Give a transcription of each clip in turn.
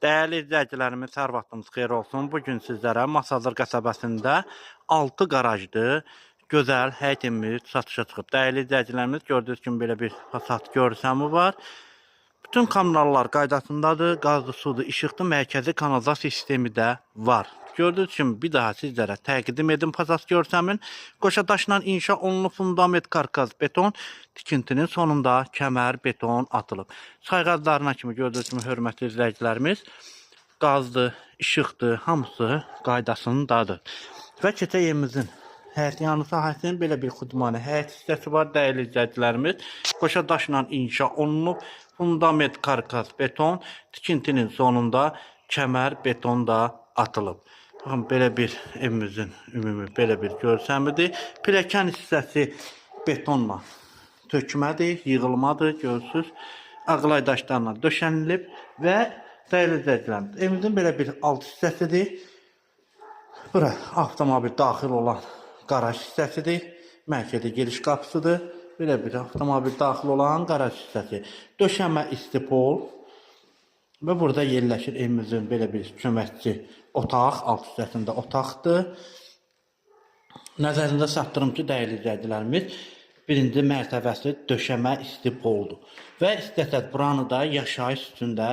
Değerli izləyicilərimiz, hər vaxtınız xeyir olsun. Bugün sizlərə Masazır qəsəbəsində 6 qarajlı gözəl həyət evimiz satışa çıxıb. Değerli izləyicilərimiz, gördüyünüz kimi belə bir fasad görsəmi var. Bütün kanallar qaydasındadır. Qazlı, sudur, işıqlı, mərkəzi kanalizasiya sistemi də var. Gördüyünüz kimi bir daha sizlərə təqdim edim fasad görsəmin. Qoşadaşla inşa olunub fundament, karkaz, beton, tikintinin sonunda kəmər, beton atılıb. Sayğaclarına kimi gördüyünüz kimi hörmətli izləyicilərimiz, qazdır, işıqdır, hamısı qaydasındadır. Və keçək evimizin həyət yanı sahəsinin belə bir xudmanı həyət hissəsi var değerli izləyicilərimiz. Qoşadaşla inşa olunub. Fundament, karkas, beton, tikintinin sonunda kəmər, beton da atılıb. Baxın, belə bir evimizin ümumi belə bir görsəmidir. Pilləkən hissəsi betonla tökmədir, yığılmadır, görürsünüz. Ağlay daşlarla döşənilib və dəyərli izləyicilərimiz, evimizin belə bir alt hissəsidir. Bura avtomobil daxil olan qaraj hissəsidir. Mərkəzi giriş qapısıdır. Belə bir avtomobil daxil olan qaraj hissəsi. Döşəmə istipol. Və burada yerləşir evimizin belə bir köməkçi otaq. Alt hissəsində otaqdır. Nəzərində satdırım ki, dəyərli izləyicilərimiz, birinci mərtəbəsi döşəmə istipoldur. Və istəsəz buranı da yaşayış üstündə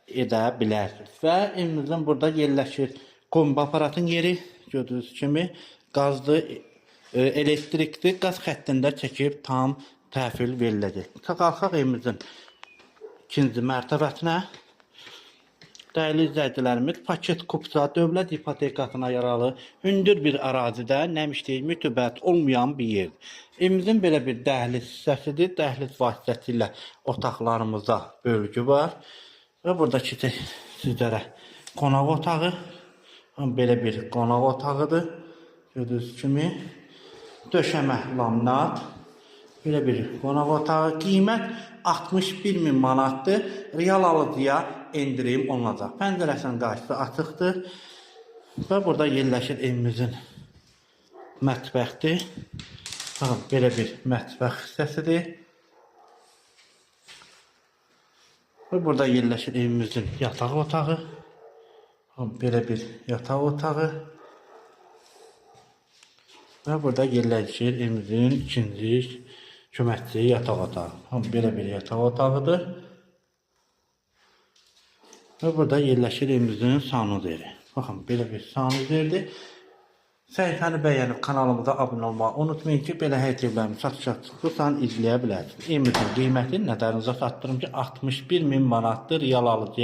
edə bilərsiniz. Və evimizin burada yerləşir kombi aparatın yeri. Gördüyünüz kimi qazdır. Elektrikli qaz xəttində çəkib tam təhvil veriləcək. Qalxaq evimizin ikinci mərtəbəsinə. Dəyərli izləyicilərimiz, paket kupça dövlət ipotekasına yaralı hündür bir ərazidə nəmişlik mütəbət olmayan bir yer. Evimizin belə bir dəhliz hissəsidir. Dəhliz vasitəsilə otaqlarımızda bölgü var. Və burada keçək sizlərə qonaq otağı. Belə bir qonaq otağıdır. Gördüyünüz kimi. Döşəmə laminat, belə bir qonaq otağı, qiymət 61.000 manatdır. Real alıcıya endirim olunacaq. Pəncərəsinin qarşısı açıqdır və burada yerləşir evimizin mətbəxdir. Baxın, belə bir mətbəx hissəsidir. Və burada yerləşir evimizin yataq otağı. Baxın, belə bir yataq otağı. Və burada yerləşir evimizin ikinci köməkçi yataq otağı. Belə bir yataq otağıdır. Və burada yerləşir evimizin sanuzeri. Baxın, belə bir sanuzerdir. Səhifəni bəyənib kanalımıza abunə olmağı unutmayın ki, belə həyət evlərimiz satışa çıxırsan izləyə bilərsiniz. Evimizin qiyməti nəzərinizə çatdırım ki, 61.000 manatdır real alıcıya